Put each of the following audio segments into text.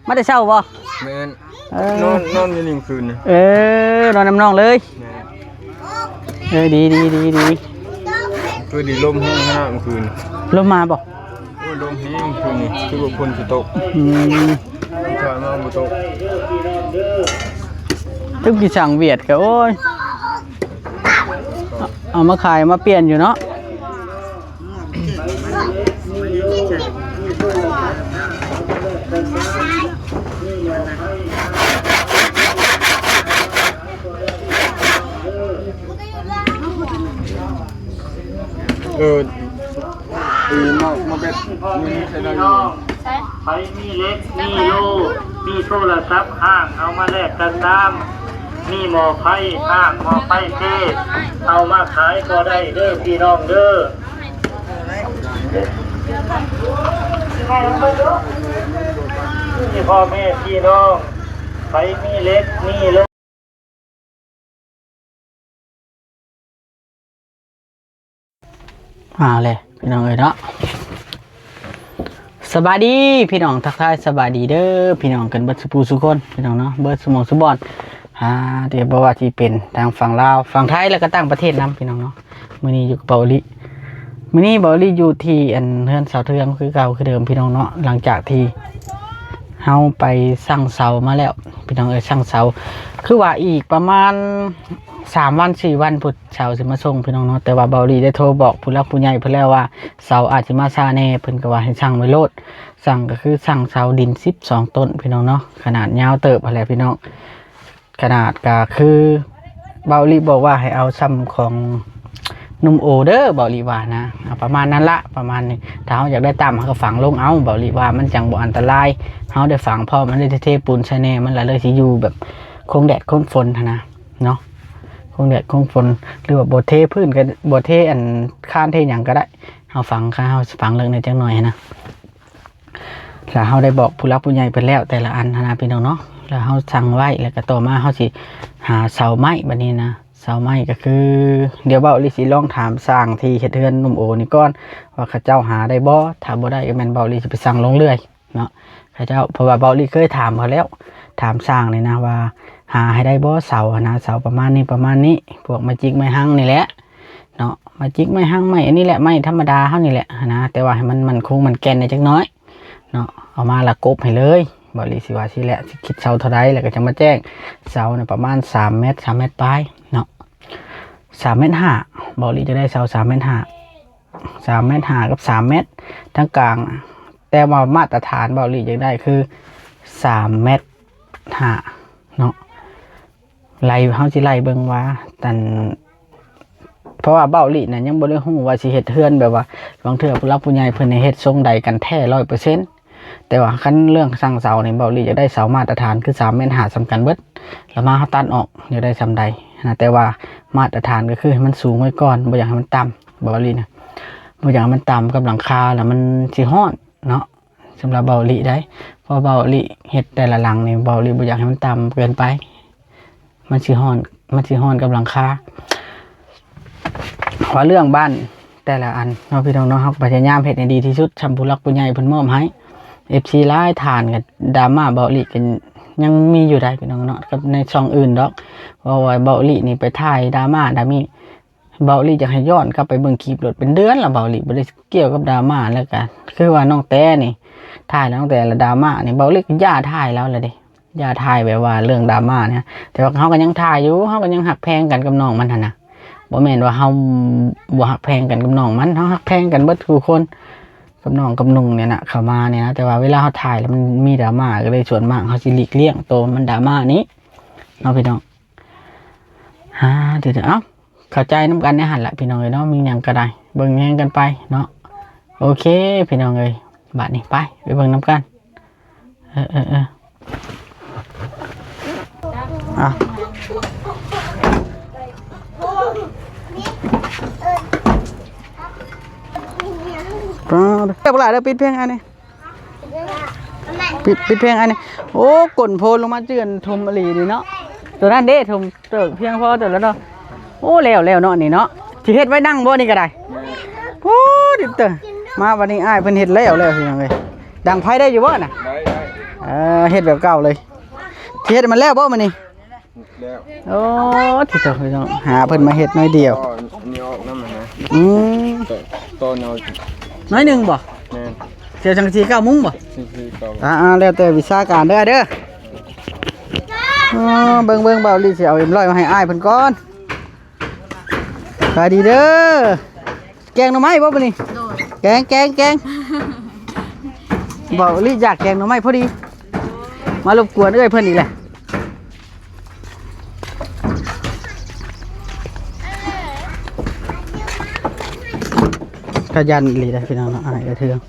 มาได้เช้าบ่แม่นนอนอยู่นี่คืนนอนน้ำน้องเลยดีคือดีลมแห้งขนาดเมื่อคืนลมมาบ่โอ้ยลมแห้งคืนนี่คือว่าฝนสิตกใช่มาบ่ตกทุกกี่สั่งเวียดก็โอ้ยเอามาขายมาเปลี่ยนอยู่เนาะมาเป็ดมีใช่ได้ไปมีเล็กมีโลมีโทรศัพท์ห้างเอามาแลกกันตามมีหมอไฟห้างหมอไฟเทเอามาขายก็ได้เด้อพี่น้องเด้อที่พ่อแม่พี่น้องไปมีเล็กมีโลเลยพี่น้องเอ้ยเนาะสบายดีพี่น้องทักทายสบายดีเด้อพี่น้องกันเบิดสุภูสุคนพี่น้องเนาะเบิดสมองสุบอนเดี๋ยวบอกว่าที่เป็นทางฝั่งลาวฝั่งไทยแล้วก็ต่างประเทศนำพี่น้องเนาะมื้อนี้อยู่กับเบาลิมื้อนี้เบาลิอยู่ที่เฮือนเสาเทืองคือเก่าคือเดิมพี่น้องเนาะหลังจากที่เฮาไปสร้างเสามาแล้วพี่น้องเอ้ยสร้างเสาคือว่าอีกประมาณ3 วัน4 วันพุทธเสาสิมาส่งพี่น้องเนาะแต่ว่าเบาลีได้โทรบอกผู้รักผู้ใหญ่เพิ่นแล้วว่าเสาอาจจะมาช้าแน่เพิ่นก็ว่าให้สั่งไว้โลดสั่งก็คือสั่งเสาดิน12 ต้นพี่น้องเนาะขนาดยาวเติบอะไรพี่น้องขนาดก็คือเบาลีบอกว่าให้เอาซ้ำของนุ่มโอเด้อเบาลีว่านะประมาณนั้นละประมาณนี้ถ้าเฮาอยากได้ต่ำเฮาก็ฝังลงเอาเบาลีว่ามันจังบ่อันตรายเฮาได้ฝังพอมันได้เทปูนใช่แน่มันละเลยสิอยู่แบบคงแดดคงฝนนะเนาะคงแดดคงฝนหรือว่าบดเทพื้นก็บดเทข้านเทอย่างก็ได้เอาฝังข้าเอาฝังเรื่องในจังหน่อยนะแล้วเขาได้บอกผู้รักผู้ใหญ่ไปแล้วแต่ละอันนะพี่น้องเนาะแล้วเขาสั่งไว้แล้วก็ต่อมาเขาสิหาเสาไม้แบบนี้นะเสาไม้ก็คือเดี๋ยวเบาลิสิลองถามสร้างที่เฮ็ดเฮือนนุ่มโอนี่ก่อนว่าข้าเจ้าหาได้บ่ถ้าบ่ได้ก็แม่นเบาลิสิไปสั่งลงเรื่อยเนาะข้าเจ้าเพราะว่าเบาลิเคยถามเขาแล้วถามสร้างเลยนะว่าหาให้ได้บ่เสานะเสาประมาณนี้พวกมาจิกไม้หั่งนี่แหละเนาะมาจิกไม้หั่งไม้อันนี้แหละไม้ธรรมดาเฮานี่แหละนะแต่ว่าให้มันคงมันแก่นได้จักน้อยเนาะเอามาละกบให้เลยบ่ลิสิว่าสิแหละสิคิดเสาเท่าใดแล้วก็จะมาแจ้งเสาน่ะประมาณ3 เมตร3 เมตรปลายเนาะ3 เมตร 5บ่ลิจะได้เสา3 เมตร 5 3 เมตร 5กับ3 เมตรทั้งกลางแต่ว่ามาตรฐานบ่ลิจะได้คือ3 เมตร 5เนาะไล่เฮาสิไล่เบิ่งว่าตันเพราะว่าเบ้าลิน่ะยังบ่ได้ฮู้ว่าสิเฮ็ดเฮือนแบบว่าบางเทื่อผู้รับผู้ใหญ่เพิ่นให้เฮ็ดทรงใดกันแท้ 100% แต่ว่าคันเรื่องสร้างเสานี่เบ้าลิจะได้เสามาตรฐานคือ3 เมตร 5สำคัญเบิดแล้วมาเฮาตัดออกจะได้ซำใดนะแต่ว่ามาตรฐานก็คือให้มันสูงไว้ก่อนบ่อยากให้มันต่ำเบ้าลินะบ่อยากให้มันต่ำกับหลังคาแล้วมันสิร้อนเนาะสำหรับเบ้าลิได้เพราะเบ้าลิเฮ็ดแต่ละหลังนี่เบ้าลิบ่อยากให้มันต่ำเกินไปมันสิฮ้อนกับหลังคาว่าเรื่องบ้านแต่ละอันเนาะพี่น้องเนาะครับพยายามเฮ็ดให้ดีที่สุดชำผู้รักผู้ใหญ่เพิ่นมอบให้ FC หลายทานกับดราม่าเบาหลีกันยังมีอยู่ได้พี่น้องเนาะกับในช่องอื่นดอกว่าเบาหลีนี่ไปถ่ายดราม่าดามีเบาหลีจะให้ย้อนกลับไปเบิ่งคลิปรถเป็นเดือนละเบาหลีบ่ได้เกี่ยวกับดราม่าแล้วกันคือว่าน้องแต่นี่ถ่ายแล้วน้องแต่ละดราม่านี่เบาหลีก็ย่าถ่ายแล้วแหละเด้ย่าถ่ายแบบว่าเรื่องดราม่าเนี่ยแต่ว่าเฮาก็ยังถ่ายอยู่เฮาก็ยังหักแพงกันกับน้องมันหั่นน่ะบ่แม่นว่าเฮาบ่หักแพงกันกับน้องมันเฮาหักแพงกันเบิดทุกคนกับน้องกับนุ่งเนี่ยนะเข้ามาเนี่ยนะแต่ว่าเวลาเฮาถ่ายแล้วมันมีดราม่าก็เลยส่วนมากเฮาสิหลีกเลี่ยงตัวมันดราม่านี้เนาะพี่น้องเดี๋ยวเอ้าเข้าใจนำกันในหั่นล่ะพี่น้องเอ้ยเนาะมีหยังก็ได้เบิ่งแยงกันไปเนาะโอเคพี่น้องเอ้ยบัดนี้ไปเบิ่งนำกันเดี๋ยวเวลาเดี๋ยวปิดเพลงอันนี้ปิดเพลงอันนี้โอ้กลนโพลลงมาเจือนทมอลีนี่เนาะตัวนั้นเด้ทมเติกเพียงพอตัวแล้วเนาะโอ้แล้วเนาะนี่เนาะสิเฮ็ดไว้นั่งบ่นี่ก็ได้โอ้ดิเตอมาวันนี้อ้ายเพิ่นเฮ็ดแล้วพี่น้องเอ้ยดังไผได้อยู่บ่น่ะได้ เฮ็ดแบบเก่าเลยที่เฮ็ดมันแล้วบ่มื้อนี้ แล้ว โอ้ที่เจ้าพี่น้องหาเพิ่นมาเฮ็ดน้อยเดียว ก็นี่ออกน้ำมันนะ อืม ต้นเอา น้อยหนึงบ่ แม่น เสียจังสี9มุ้งบ่ ซื้อเก่า แล้วแต่วิชาการเด้อเบิ่งเบาลีสิเอาเอ็มร้อยมาให้อ้ายเพิ่นก่อนขายดีเด้อแกงหน่อไม้บ่มื้อนี้แกงเบาลีอยากแกงหน่อไม้พอดีมารบกวนเอ้ยเพิ่นอีกแหละขยันอีหลีได้อพี่น้องเนาะอ้ายเอ้ยเทือง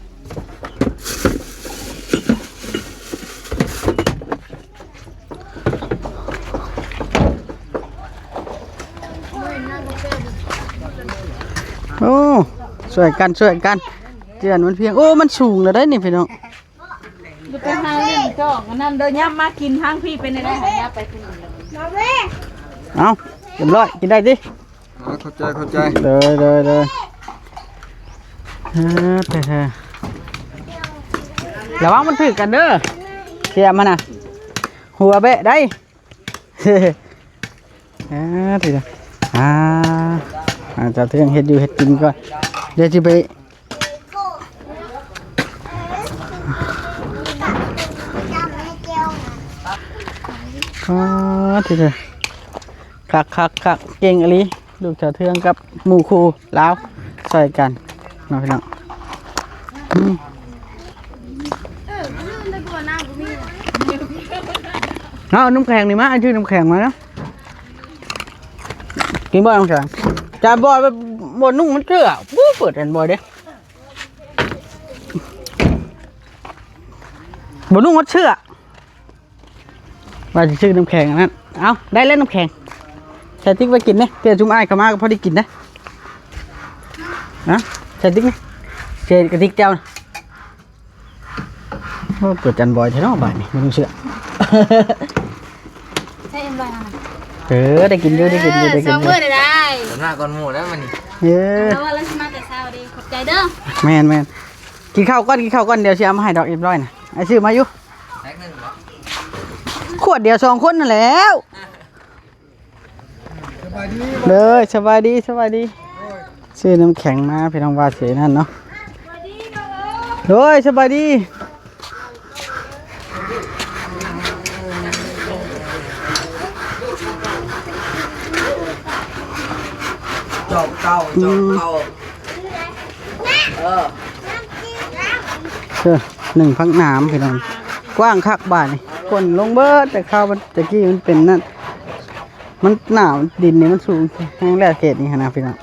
โอ้ช่วยกันเจือนมันเพียงโอ้มันสูงแล้วได้นี่พี่น้อง ดูไปหาเรื่องจอกนั่นเดินย่ำมากินทางพี่เป็นได้หายาไปที่นี่ เอาเรียบร้อยกินได้ดิ เข้าใจ เลยระวังมันถึกกันเด้อเสียมันน่ะหัวเบะได้ทีเดียวจะเที่ยงเห็ดอยู่เห็ดกินก่อนเดี๋ยวจะไปทีเดียวคักเก่งอะไรลูกเจ้าเทืองกับหมู่ครูลาวใส่กันน้องพี่น้องเอาน้ำแข็งนี่มาอันชื่อน้ำแข็งมาแล้วกินบ่อยน้ำแข็งจานบ่อยบนนุ่งมันเชื่อเปิดจานบ่อยเด้บนนุ่งมันเชื่อว่าจะชื่อน้ำแข็งนั่นเอาได้เล่นน้ำแข็งใส่ติ๊กไปกินเนี่ยเพื่อจุ่มอ้ายเข้ามาก็พอได้กินนะนะใส่ติ๊กนี่ใส่กระติกเจ้าเปิดจานบ่อยใช่ไหมบ่ายนี่ไม่ต้องเชื่อ ใช่เอ็มลอยนะ ได้กินอยู่ สองมื้อได้ หน้าก่อนหมูแล้วมันนี่ แล้วว่าเราสิมาแต่เช้าดีขอบใจเด้อ แมนกินข้าวก้อนเดี๋ยวเชียร์มาให้ดอกเอ็มร้อยนะไอ้ซื้อมาอยู่ขวดเดียว2 คนนั่นแล้วเลยสบายดีซื้อน้ำแข็งมาพี่น้องว่าเสียนั่นเนาะเลยสบายดีจบเก่าหนึ่งพักน้ำพี่น้องกว้างคักบ้านนี่คนลงเบิดแต่ข้าวมันตะกี้มันเป็นนั่นมันหนาวดินนี่มันสูงแห้งแล้เขตนี่ฮะนะพี่น้อง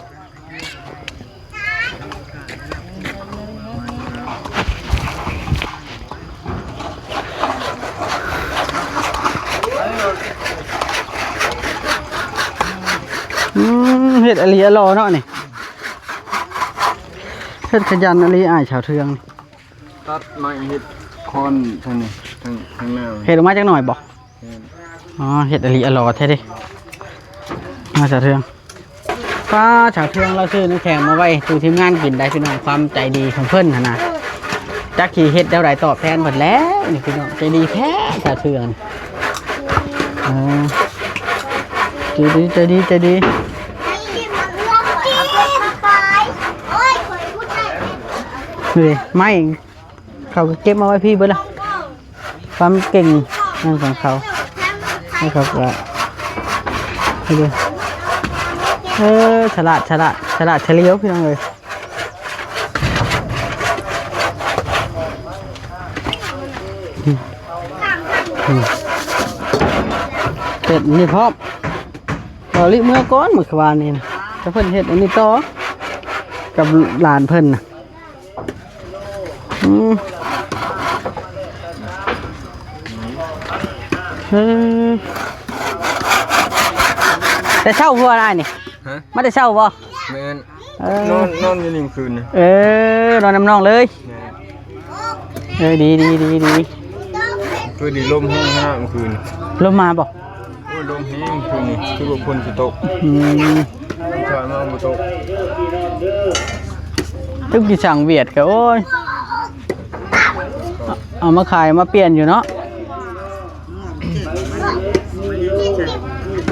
เฮ็ดอะไรรอเนาะนี่เฮ็ดขยันอะไรอ้ายชาวเทือง ตัดไม้เห็ดคอนทางนี้ทางหน้า เฮ็ดออกมาจักหน่อยบ่อ๋อเฮ็ดอะไรรอแท้ดิมาชาวเทืองป้าชาวเทืองเราซื้อน้ำแข็งมาไว้ดูทีมงานกินได้พี่น้องความใจดีของเพิ่นหั่นน่ะจักขี่เฮ็ดเท่าใดตอบแทนเพิ่นแล้วนี่พี่น้องใจดีแท้ชาวเทืองใจดีนี่ไม่เขาก็เก็บมาไว้พี่เบิดละความเก่งนั่นของเขาให้เขาก็ฉลาดเฉลียวพี่น้องเลยเห็ดนี่พร้อมเราลิเมื่อก้อนเมื่อวานนี่นะจะเพิ่นเห็ดอันนี้ต่อกับหลานเพิ่นนะแต่เช่าพัวอะไรนี่ไม่ได้เช่าบ่แม่นนอนอยู่1 คืนนะนอนน้ำนองเลยดีคือดีลมแห้งขนาดเมื่อคืนลมมาบ่โอ้ยลมแห้งคืนนี้คือว่าฝนสิตกถอยมาบ่ตก ทุกกี่สั่งเวียดก็โอ้ยเอามาขายมาเปลี่ยนอยู่เนาะ ด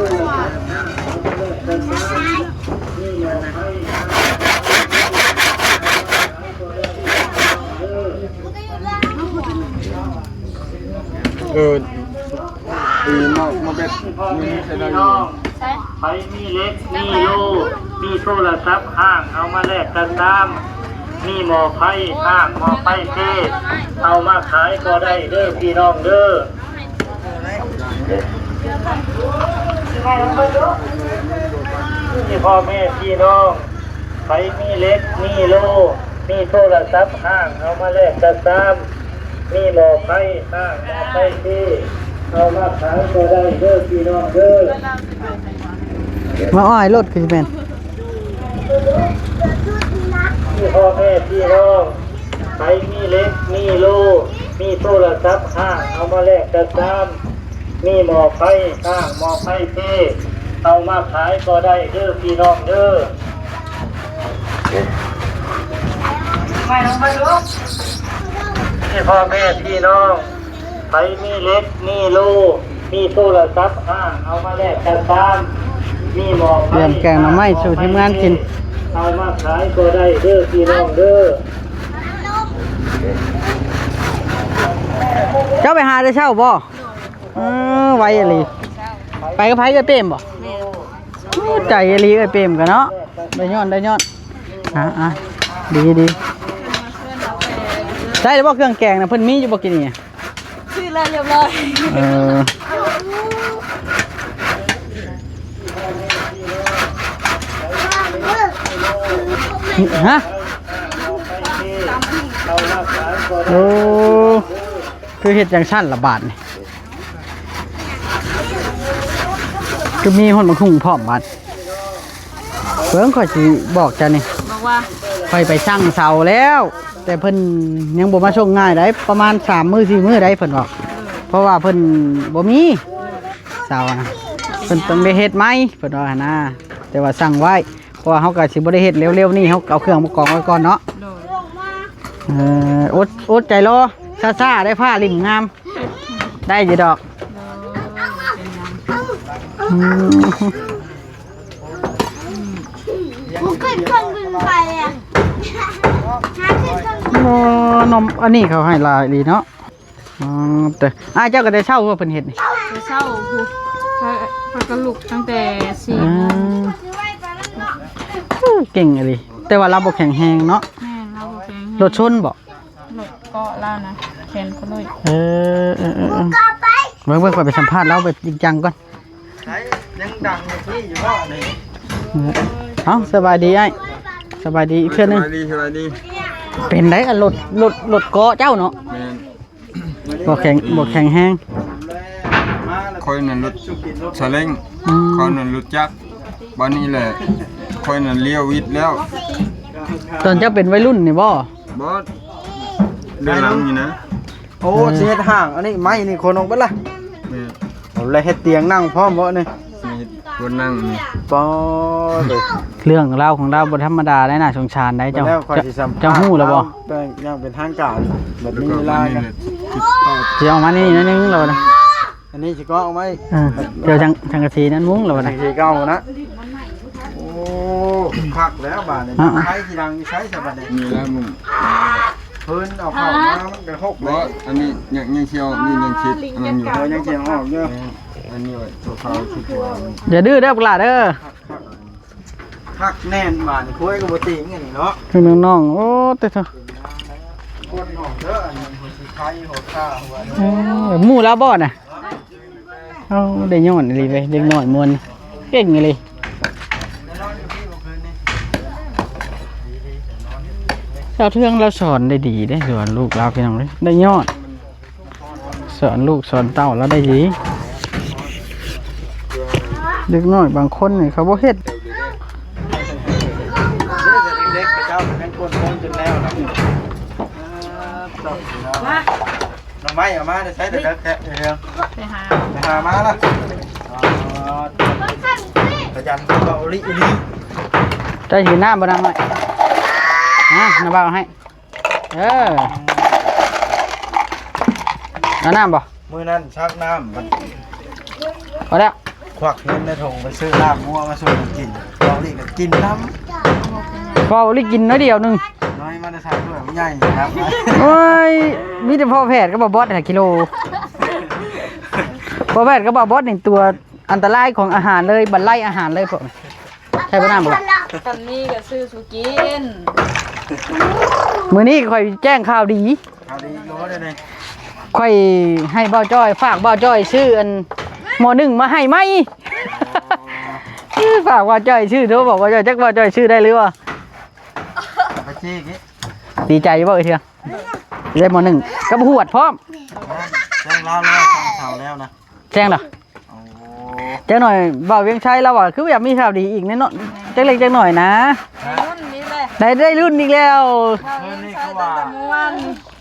ีมากมาเป็ด พ่อ มี แม่ ใช้ได้ พี่ อยู่ น้องไปมีเล็กมีโลมีโทรศัพท์ห้างเอามาแลกกันตามมีหมอไฟห้างหมอไฟเทศเอามาขายก็ได้เด้อพี่น้องเด้อที่พ่อแม่พี่น้องไปมีเล็กมีโลมีโทรศัพท์ห้างเอามาแลกกันตามมีหมอไฟห้างหมอไฟเทศเอามาขายก็ได้เด้อพี่น้องเด้อ มาอ้อยรถคือสิเป็น ที่พ่อแม่พี่น้องใครมีเล็กมีโลมีโทรศัพท์ห้างเอามาแลกกันตามมีหมอไฟห้างหมอไฟเทเอามาขายก็ได้เด้อพี่น้องเด้อไม่ต้องไปดูที่พ่อแม่พี่น้องใครมีเล็กมีโลมีโทรศัพท์ห้างเอามาแลกกันตามมีหมอไฟ เตรียมแกงหน่อไม้สู่ทีมงานกิน เอามาขายก็ได้เด้อพี่น้องเด้อ เจ้าไปหาได้เช่าบ่ไว้อะไรไปกับไผก็เปรมบ่ใจอะไรก็เปรมกันเนาะได้ย้อนอ่ะดีได้แล้วบ่เครื่องแกงนะเพิ่นมีอยู่บ่กินนี่ ชื่อแล้วเรียบร้อย ฮะโอ้คือเฮ็ดจังซั่นละบาทนี่คือมีคนมาคุ้งพร้อมบาดเพิ่นข่อยสิบอกเจ้านี่ บอกว่า ค่อยไปช่างเสาแล้ว แต่เพิ่นยังบ่มาส่งง่ายได้ประมาณ3 มื้อ 4 มื้อได้เพิ่นบอกเพราะว่าเพิ่นบ่มีเสานะเพิ่นต้องได้เฮ็ดใหม่เพิ่นว่านะแต่ว่าสั่งไว้เพราะว่าเฮาก็สิบ่ได้เฮ็ดเร็วๆนี่เฮาเอาเครื่องมากองไว้ก่อนเนาะ โดย อดใจรอซ่าๆได้ผ้าริมงาม ได้อยู่ดอกอืม กูขึ้นเครื่องบินไปอ่ะหาขึ้นเครื่องบิน โอ้นมอันนี้เขาให้ลายดีเนาะอ๋อแต่เจ้าก็ได้เช่าว่าเพิ่นเฮ็ดนี่ ไปเศร้าผู้พากระลุกตั้งแต่4 อื โมง มเก่งอะไรแต่ว่าเราบ่แข็งแรงเนาะ แม่เราบอกเอง รถชนบ่ รถเกาะแล้วนะแขนเขาเลย ก็ไป เบิ่งก่อนไปสัมภาษณ์เราแบบจริงจังก่อน ใช้ยังดังอยู่ที่อยู่ว่านี่ เอ้าสบายดีไอ้สบายดีอีกเทื่อนึง สบายดี เป็นไดอะรถเกาะเจ้าเนาะ แม่น บ่แข็งแรง มาแล้ว คอยนั่นรถซาเล้ง อืม คอยนั่นรถจักรบ้านนี้แหละคอยนั่นเลี้ยววิทย์แล้ว ตอนเจ้าเป็นวัยรุ่นนี่บ่ บอสเรื่องหลังนี่นะ โอ้สิเฮ็ดห่างอันนี้ไม้นี่คนออกเบิดล่ะ แม่น เอาเลยเฮ็ดเตียงนั่งพร้อมบ่นี่ มีคนนั่งนี่ ปอเลย เรื่องราวของเราบ่ธรรมดาได้น่าสงสารได้เจ้า แล้วค่อยสิสัมภาษณ์ เจ้าฮู้แล้วบ่ แต่ยังเป็นทางการแบบ แล้ว นี้ ก็ เว บ้า ลาน นี้ กัน แหละติดต่อ สิเอามานี่นิดนึงแล้วนะ อันนี้สิก็เอาไหม เดี๋ยวจังกะทีนั้นมุ้งแล้ว อัน นะ นี้สิเก่านะโอ้คักแล้วบาดนี้ใช้สิดังใช้ซะบัดนี้ มีแล้วมึง เพิ่นเอาเข้ามามันก็หก บ เล อย สอันนี้ยังเชียวนี่ยังคิดอันนั้นอยู่ เออยังเสียงออกเยอะ อันนี้ไว้ตัวเขาคิดว่า อย่าดื้อเด้อพวกหลานเด้อ คักแน่นบาดนี่คุยก็บ่ติงอันนี้เนาะ คือน้องๆโอ้แต่เถอะ คนออกเด้ออันนี้คนสิไข่โหดข้าหัว หมู่แล้วบ่น่ะเอาได้ย้อนอีหลีไปเด็กน้อยมวนเก่งอีหลี นอนอยู่พี่บ่คืนนี้ เจ้าเทืองเราสอนได้ดีได้สอนลูกเราพี่น้องเลยได้ยอดสอนลูกสอนเต้าแล้วได้ดีเด็กน้อยบางคนนี่เขาบ่เฮ็ด เด็กๆเจ้าเป็นคนโกงจนแล้วนะน้ำไม้เอามาใช้แต่แค่เรื่อง ไปหา ไปหามาละประจันเบาลิลี ได้หินน้ำบ่นางหน่อยน้ำเบาให้เอาน้ำบ่ มือนั้นชักน้ำมัน พอแล้ว ควักเงินในถุงไปซื้อลาบงัวมาสู่กันกินเราลีก็กินน้ พอลิกินน้อยเดียวหนึง ำน้อยมาได้ทานด้วยมันใหญ่ครับ โอ้ยมีแต่พ่อแพทย์ก็บอกบอสหากิโลพ่อแพทย์ก็บอกบอสหนึ่งตัวอันตรายของอาหารเลยบรรลัยอาหารเลยพวกใช่ปะน้ำบ่ ตอนนี้ก็ซื้อสุกิน มื้อนี้ค่อยแจ้งข่าวดี เอาดีโลได้เลย ค่อยให้เบ้าจ้อยฝากเบ้าจ้อยชื่ออันหมอหนึ่งมาให้ไหม ฝากเบ้าจ้อยชื่อโทรบอกเบ้าจ้อยจักเบ้าจ้อยชื่อได้หรือว่า ไปจี้กี้ ดีใจบ่เอ้ยเถียงได้หมอหนึ่งกับหวดพร้อม แจ้งเล่าแล้วฟังข่าวแล้วนะ แจ้งเหรอ โอ้ เจ้าหน่อยเบาเวียงชัยเราว่าคืออยากมีข่าวดีอีกแน่นอนจักเล็กจักหน่อยนะ รุ่นนี้เลย ได้รุ่นอีกแล้ว เราเลี้ยงใช้ตั้งแต่เมื่อวาน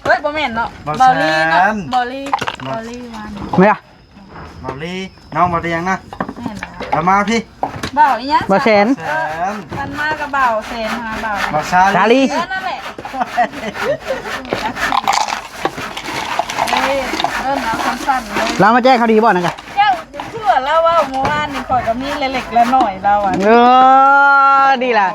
เฮ้ยบ่แม่นเนาะบอลลี่เนาะบอลลี่วัน ไม่ล่ะ มาลีน้องมาเรียงนะ แม่นนะ เอามาพี่ เบ่าวอีหยัง บ่แสน แสน มันมากับเบ่าวแสนหาเบ่าว มาชา ชา ลี ลี นั่นแหละเอ้ยเริ่มเอาสั้นๆเลย เรามาแจ้งข่าวดีบ่นะกะ เจ้าเชื่อแล้วว่าเมื่อวานนี่ข่อยก็มีเล็กๆและน้อยเราอ่ะ ดีล่ะ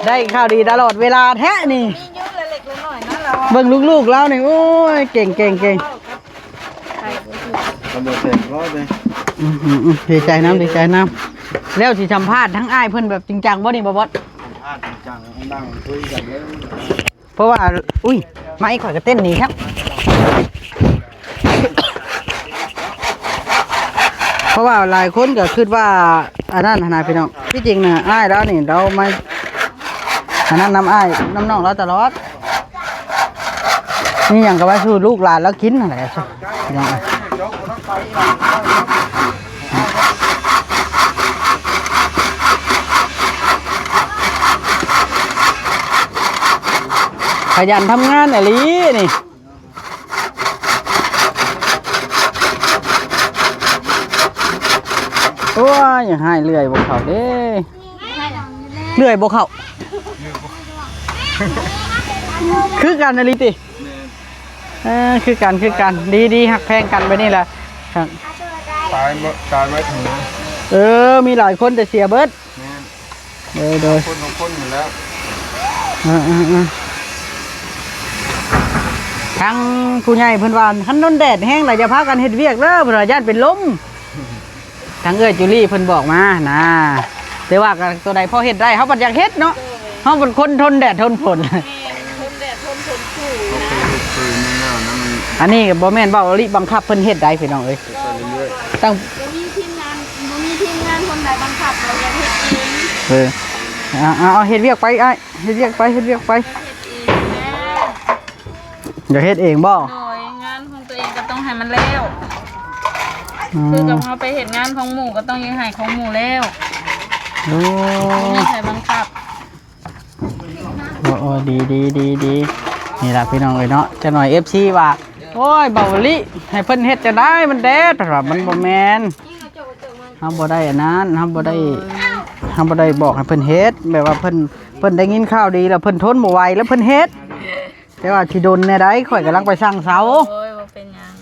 ได้ข่าวดีตลอดเวลาแท้นี่ มีเยอะเล็กๆและน้อยนะเราอ่ะ เบิ่งลูกๆแล้วนี่โอ้ยเก่ง ใครก็คือ ตำรวจเสร็จร้อยเลย ดีใจน้ำดีใจน้ำแล้วสิสัมภาษณ์ทั้งอ้ายเพิ่นแบบจริงจังบ่นี่บ่บอส พลาดจังนั่งคุยกันเลย เพราะว่าอุ้ยไม้ข่อยก็เต้นหนี่ครับ เพราะว่าหลายคนก็คิดว่าอันนั้นนะพี่น้องที่จริงน่ะอ้ายแล้วนี่เราไม่อันนั้นน้ำอ้ายน้ำน้องเราตลอดนี่อย่างกับว่าสู้ลูกหลานแล้วกินอะไรใช่ยังไงขยันทำงานอะไรนี่โอ้ยอย่าให้เลื่อยบกเขาเด้เลื่อยบกเขาคือกันอะไรติคือกันดีหักแพงกันไปนี่แหละครับ ตายไว้ถึงนะ มีหลายคนแต่เสียเบิดโดย คนของคนอยู่แล้ว ทั้งผู้ใหญ่เพิ่นว่าคันนนแดดแห้งหลายจะพากันเฮ็ดเวียกเด้อเพิ่นว่าญาติเป็นลมทั้งเอ้ยจุลี่เพิ่นบอกมานะแต่ว่ากันตัวใดพอเฮ็ดได้เฮาบ่อยากเฮ็ดเนาะเฮาเป็นคนทนแดดทนฝน ทนแดดทนฝนสู้ คืนนี่น่านั้นมัน อันนี้ก็บ่แม่นเว้าลิบังคับเพิ่นเฮ็ดได้พี่น้องเอ้ย ไปเรื่อย ตั้ง บ่มีทีมงานคนใดบังคับเราจะเฮ็ดเอง เอาเฮ็ดเวียกไปอ้ายเฮ็ดเวียกไปเดี๋ยวเฮ็ดเองบ่ โดยงานของตัวเองก็ต้องให้มันแล้วคือกับเราไปเห็นงานของหมู่ก็ต้องยังให้ของหมู่แล้ว โอ้ ไม่ใช่บังคับ โอ้ดีนี่ล่ะพี่น้องเอ้ยเนาะจะหน่อย FC ว่าโอ้ยเบาลิให้เพิ่นเฮ็ดจะได้มันแดดครับมันบ่แม่นเฮาบ่ได้อันนั้นเฮาบ่ได้บอกให้เพิ่นเฮ็ดแบบว่าเพิ่นได้ยินข่าวดีแล้วเพิ่นทนบ่ไหวแล้วเพิ่นเฮ็ดแต่ว่าสิโดนแน่ใดข่อยกำลังไปสร้างเสา โอ้ยบ่เป็นหยัง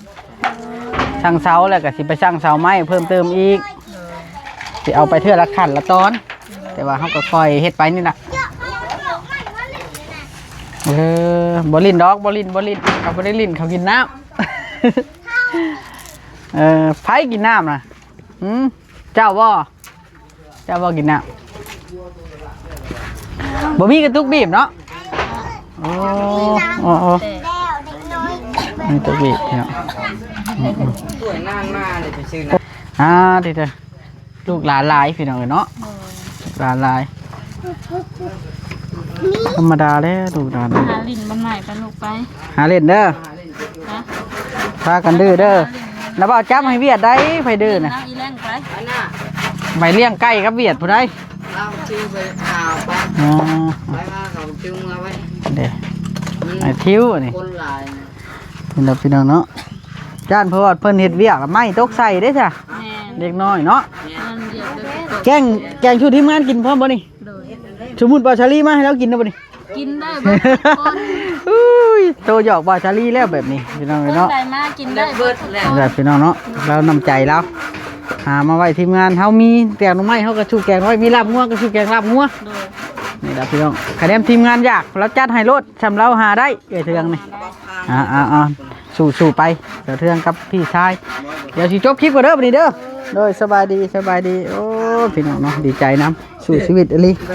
สร้างเสาแล้วก็สิไปสร้างเสาไม้เพิ่มเติมอีกสิเอาไปเทื่อละขั้นละตอน แต่ว่าเฮาก็ค่อยเฮ็ดไปนี่ล่ะบ่ลิ้นดอกบ่ลิ้นเขาบ่ได้ลิ้นเขากินน้ำไผกินน้ำน่ะเจ้าบ่กินน้ำบ่มีกระตุกบีบเนาะโอ้ แล้วเด็กน้อย มีกระตุกบีบเนาะเดี๋ยวลูกหลานหลายพี่น้องเนาะหลานหลายธรรมดาแล้วลูกหลาน หาลิ้นมันใหม่ไปลูกไป หาเล่นเด้อ นะ พากันดื้อเด้อแล้วบ่จับให้เวียดได้ไผดื้อน่ะ อีแรงไป ไปเลี้ยงไก่กับเวียดผู้ใด เอาชื่อไปข่าวไป อ๋อ ไปว่าเขาจุงเอาไว้ เด้ไอ้ทิวนี่ คนหลาย พี่น้องเนาะจ้านเพราะว่าเพิ่นเฮ็ดเวียกไม่ตกใส่เด้จ้ะ แม่ เด็กน้อยเนาะ มันเดียวเลย แกงชูทีมงานกินพร้อมบ่นี่ โดย สมมุติบ่าวชาลีมาให้เรากินได้บ่นี่ กินได้เบิดคน อุ้ยโตหยอกบ่าวชาลีแล้วแบบนี้พี่น้อง คน เนาะ ใดมากินได้ เบิดแล้ว แบบพี่น้องเนาะเรานำใจเรา หามาไว้ทีมงานเฮามีแกงหน่อไม้เฮาก็ชูแกงไว้มีลาบงัวก็ชูแกงลาบงัว โดย นี่ล่ะพี่น้องคะแนนทีมงานอยากเราจัดให้รถสำเราหาได้เทืองนี่สู้ไปเดี๋ยวเทืองกับพี่ชายเดี๋ยวสิจบคลิปก่อนเด้อบัดนี้เด้อโดยสบายดีโอ้พี่น้องเนาะดีใจนํสู้ชีวิตอหลี ไป